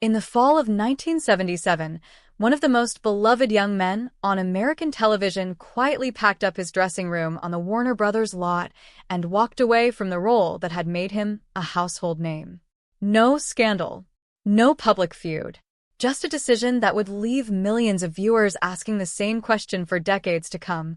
In the fall of 1977, one of the most beloved young men on American television quietly packed up his dressing room on the Warner Brothers lot and walked away from the role that had made him a household name. No scandal, no public feud, just a decision that would leave millions of viewers asking the same question for decades to come.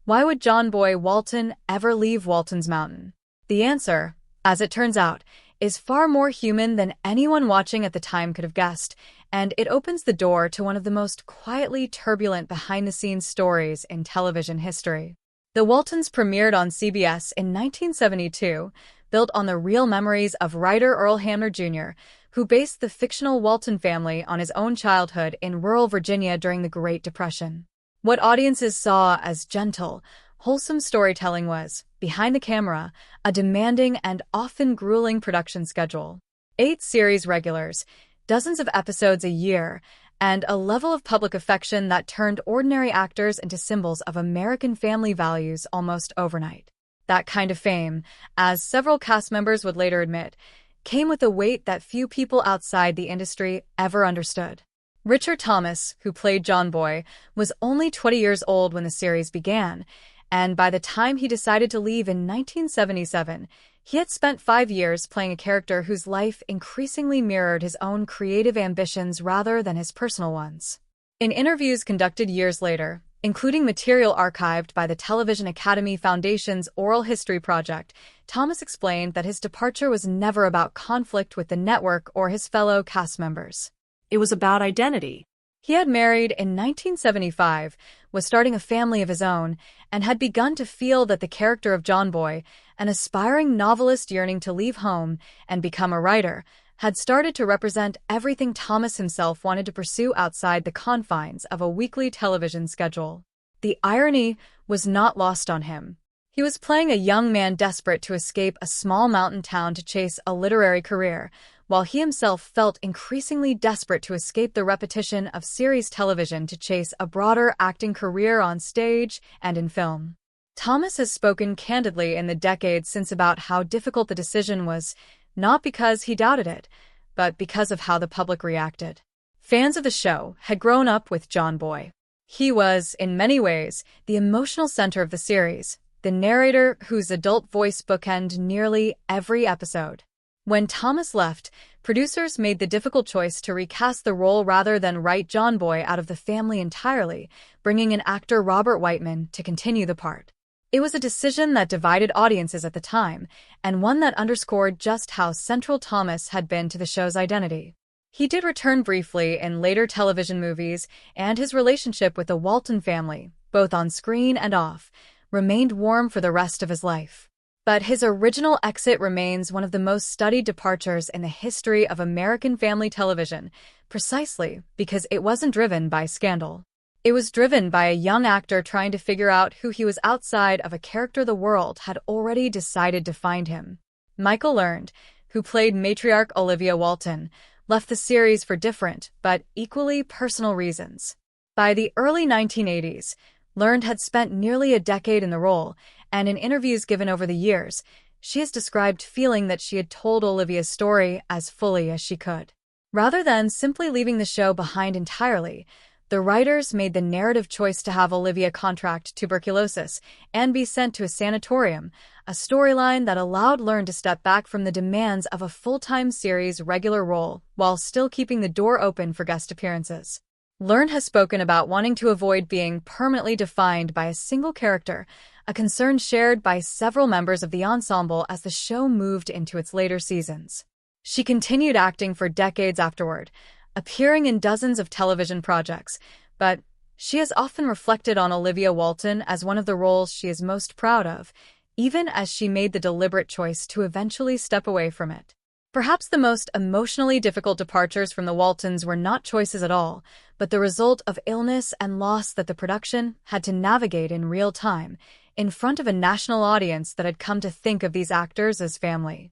Why would John Boy Walton ever leave Walton's Mountain? The answer, as it turns out, is far more human than anyone watching at the time could have guessed, and it opens the door to one of the most quietly turbulent behind-the-scenes stories in television history. The Waltons premiered on CBS in 1972, built on the real memories of writer Earl Hamner Jr., who based the fictional Walton family on his own childhood in rural Virginia during the Great Depression. What audiences saw as gentle, wholesome storytelling was, behind the camera, a demanding and often grueling production schedule. 8 series regulars, dozens of episodes a year, and a level of public affection that turned ordinary actors into symbols of American family values almost overnight. That kind of fame, as several cast members would later admit, came with a weight that few people outside the industry ever understood. Richard Thomas, who played John Boy, was only 20 years old when the series began, and by the time he decided to leave in 1977, he had spent 5 years playing a character whose life increasingly mirrored his own creative ambitions rather than his personal ones. In interviews conducted years later, including material archived by the Television Academy Foundation's Oral History Project, Thomas explained that his departure was never about conflict with the network or his fellow cast members. It was about identity. He had married in 1975, was starting a family of his own, and had begun to feel that the character of John Boy, an aspiring novelist yearning to leave home and become a writer, had started to represent everything Thomas himself wanted to pursue outside the confines of a weekly television schedule. The irony was not lost on him. He was playing a young man desperate to escape a small mountain town to chase a literary career, while he himself felt increasingly desperate to escape the repetition of series television to chase a broader acting career on stage and in film. Thomas has spoken candidly in the decades since about how difficult the decision was, not because he doubted it, but because of how the public reacted. Fans of the show had grown up with John Boy. He was, in many ways, the emotional center of the series, the narrator whose adult voice bookended nearly every episode. When Thomas left, producers made the difficult choice to recast the role rather than write John Boy out of the family entirely, bringing in actor Robert Whiteman to continue the part. It was a decision that divided audiences at the time, and one that underscored just how central Thomas had been to the show's identity. He did return briefly in later television movies, and his relationship with the Walton family, both on screen and off, remained warm for the rest of his life. But his original exit remains one of the most studied departures in the history of American family television, precisely because it wasn't driven by scandal. It was driven by a young actor trying to figure out who he was outside of a character the world had already decided to find him. Michael Learned, who played matriarch Olivia Walton, left the series for different, but equally personal reasons. By the early 1980s, Learned had spent nearly a decade in the role, and in interviews given over the years, she has described feeling that she had told Olivia's story as fully as she could. Rather than simply leaving the show behind entirely, the writers made the narrative choice to have Olivia contract tuberculosis and be sent to a sanatorium, a storyline that allowed Learned to step back from the demands of a full-time series regular role while still keeping the door open for guest appearances. Learned has spoken about wanting to avoid being permanently defined by a single character, a concern shared by several members of the ensemble as the show moved into its later seasons. She continued acting for decades afterward, appearing in dozens of television projects, but she has often reflected on Olivia Walton as one of the roles she is most proud of, even as she made the deliberate choice to eventually step away from it. Perhaps the most emotionally difficult departures from the Waltons were not choices at all, but the result of illness and loss that the production had to navigate in real time, in front of a national audience that had come to think of these actors as family.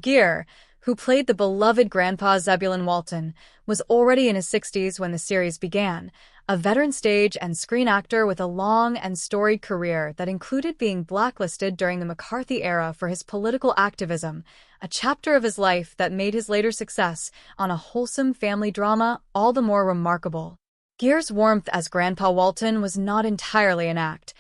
Geer, who played the beloved Grandpa Zebulon Walton, was already in his 60s when the series began, a veteran stage and screen actor with a long and storied career that included being blacklisted during the McCarthy era for his political activism, a chapter of his life that made his later success on a wholesome family drama all the more remarkable. Geer's warmth as Grandpa Walton was not entirely an act.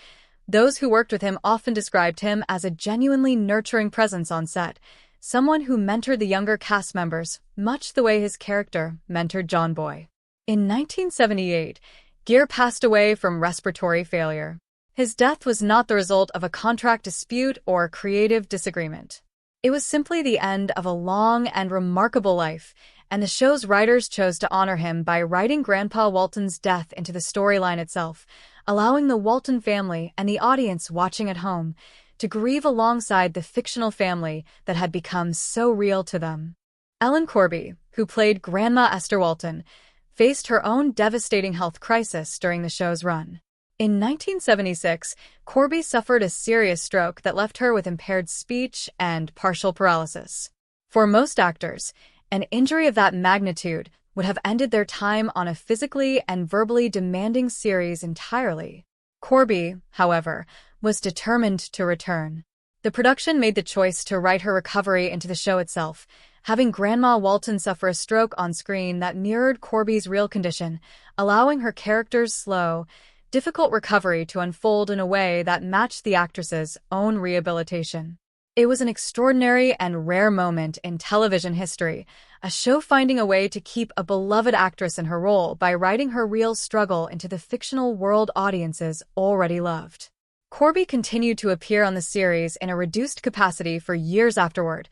Those who worked with him often described him as a genuinely nurturing presence on set, someone who mentored the younger cast members, much the way his character mentored John Boy. In 1978, Geer passed away from respiratory failure. His death was not the result of a contract dispute or creative disagreement. It was simply the end of a long and remarkable life, and the show's writers chose to honor him by writing Grandpa Walton's death into the storyline itself, allowing the Walton family and the audience watching at home to grieve alongside the fictional family that had become so real to them. Ellen Corby, who played Grandma Esther Walton, faced her own devastating health crisis during the show's run. In 1976, Corby suffered a serious stroke that left her with impaired speech and partial paralysis. For most actors, an injury of that magnitude would have ended their time on a physically and verbally demanding series entirely. Corby, however, was determined to return. The production made the choice to write her recovery into the show itself, having Grandma Walton suffer a stroke on screen that mirrored Corby's real condition, allowing her character's slow, difficult recovery to unfold in a way that matched the actress's own rehabilitation. It was an extraordinary and rare moment in television history, a show finding a way to keep a beloved actress in her role by writing her real struggle into the fictional world audiences already loved. Corby continued to appear on the series in a reduced capacity for years afterward,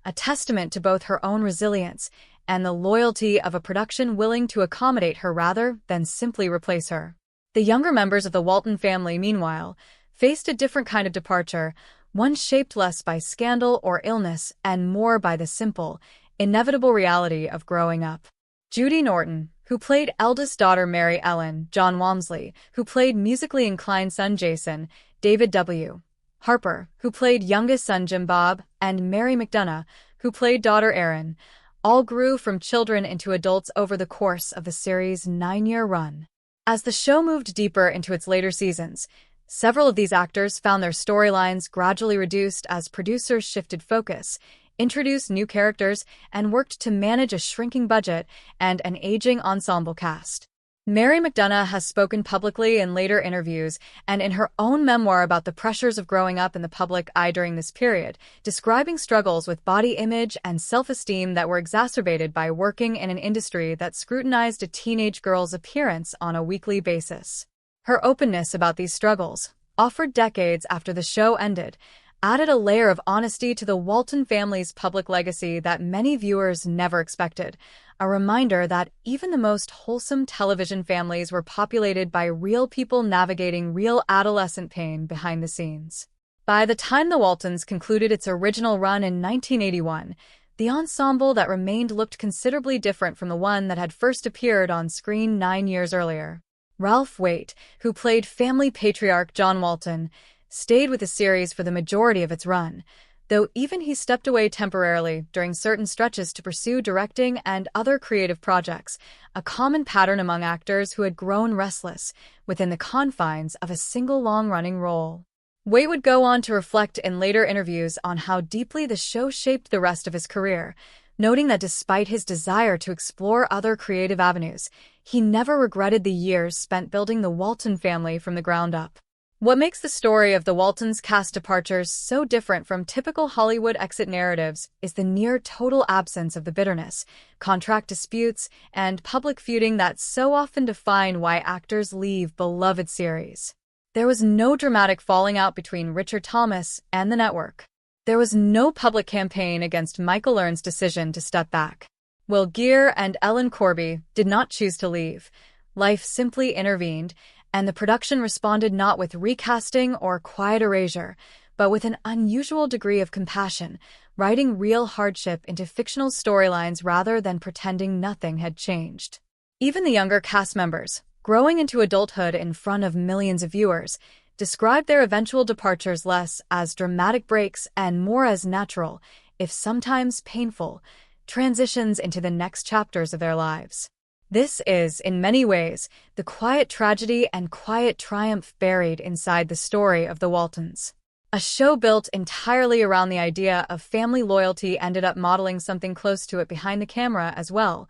a testament to both her own resilience and the loyalty of a production willing to accommodate her rather than simply replace her. The younger members of the Walton family, meanwhile, faced a different kind of departure, one shaped less by scandal or illness and more by the simple, inevitable reality of growing up. Judy Norton, who played eldest daughter Mary Ellen, John Walmsley, who played musically inclined son Jason, David W. Harper, who played youngest son Jim Bob, and Mary McDonough, who played daughter Erin, all grew from children into adults over the course of the series' 9-year run. As the show moved deeper into its later seasons, several of these actors found their storylines gradually reduced as producers shifted focus, introduced new characters, and worked to manage a shrinking budget and an aging ensemble cast. Mary McDonough has spoken publicly in later interviews and in her own memoir about the pressures of growing up in the public eye during this period, describing struggles with body image and self-esteem that were exacerbated by working in an industry that scrutinized a teenage girl's appearance on a weekly basis. Her openness about these struggles, offered decades after the show ended, added a layer of honesty to the Walton family's public legacy that many viewers never expected, a reminder that even the most wholesome television families were populated by real people navigating real adolescent pain behind the scenes. By the time The Waltons concluded its original run in 1981, the ensemble that remained looked considerably different from the one that had first appeared on screen 9 years earlier. Ralph Waite, who played family patriarch John Walton, stayed with the series for the majority of its run, though even he stepped away temporarily during certain stretches to pursue directing and other creative projects, a common pattern among actors who had grown restless within the confines of a single long-running role. Waite would go on to reflect in later interviews on how deeply the show shaped the rest of his career, noting that despite his desire to explore other creative avenues, he never regretted the years spent building the Walton family from the ground up. What makes the story of the Waltons' cast departures so different from typical Hollywood exit narratives is the near-total absence of the bitterness, contract disputes, and public feuding that so often define why actors leave beloved series. There was no dramatic falling out between Richard Thomas and the network. There was no public campaign against Michael Ern's decision to step back. Will Geer and Ellen Corby did not choose to leave. Life simply intervened, and the production responded not with recasting or quiet erasure, but with an unusual degree of compassion, writing real hardship into fictional storylines rather than pretending nothing had changed. Even the younger cast members, growing into adulthood in front of millions of viewers, described their eventual departures less as dramatic breaks and more as natural, if sometimes painful, transitions into the next chapters of their lives. This is, in many ways, the quiet tragedy and quiet triumph buried inside the story of the Waltons. A show built entirely around the idea of family loyalty ended up modeling something close to it behind the camera as well,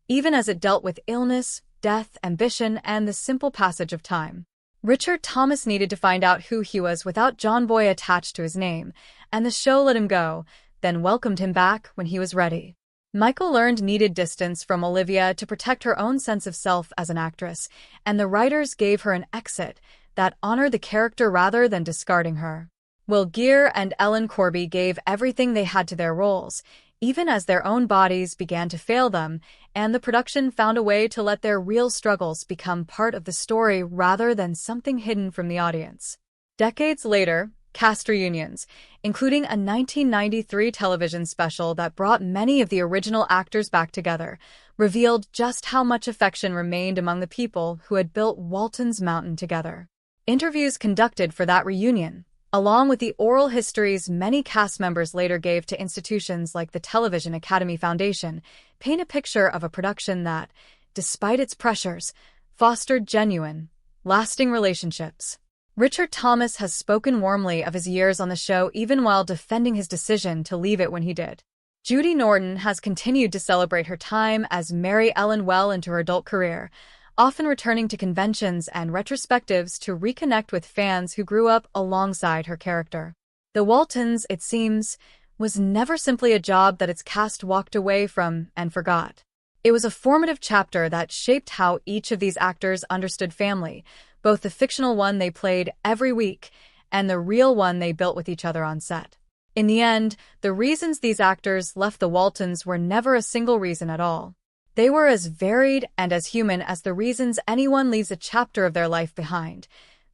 even as it dealt with illness, death, ambition, and the simple passage of time. Richard Thomas needed to find out who he was without John Boy attached to his name, and the show let him go, then welcomed him back when he was ready. Michael learned needed distance from Olivia to protect her own sense of self as an actress, and the writers gave her an exit that honored the character rather than discarding her. Will Geer and Ellen Corby gave everything they had to their roles, even as their own bodies began to fail them, and the production found a way to let their real struggles become part of the story rather than something hidden from the audience. Decades later, cast reunions, including a 1993 television special that brought many of the original actors back together, revealed just how much affection remained among the people who had built Walton's Mountain together. Interviews conducted for that reunion, along with the oral histories many cast members later gave to institutions like the Television Academy Foundation, paint a picture of a production that, despite its pressures, fostered genuine, lasting relationships. Richard Thomas has spoken warmly of his years on the show even while defending his decision to leave it when he did. Judy Norton has continued to celebrate her time as Mary Ellen well into her adult career, often returning to conventions and retrospectives to reconnect with fans who grew up alongside her character. The Waltons, it seems, was never simply a job that its cast walked away from and forgot. It was a formative chapter that shaped how each of these actors understood family, both the fictional one they played every week and the real one they built with each other on set. In the end, the reasons these actors left the Waltons were never a single reason at all. They were as varied and as human as the reasons anyone leaves a chapter of their life behind.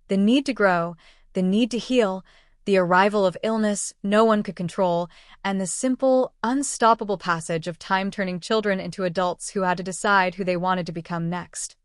The need to grow, the need to heal, the arrival of illness no one could control, and the simple, unstoppable passage of time turning children into adults who had to decide who they wanted to become next.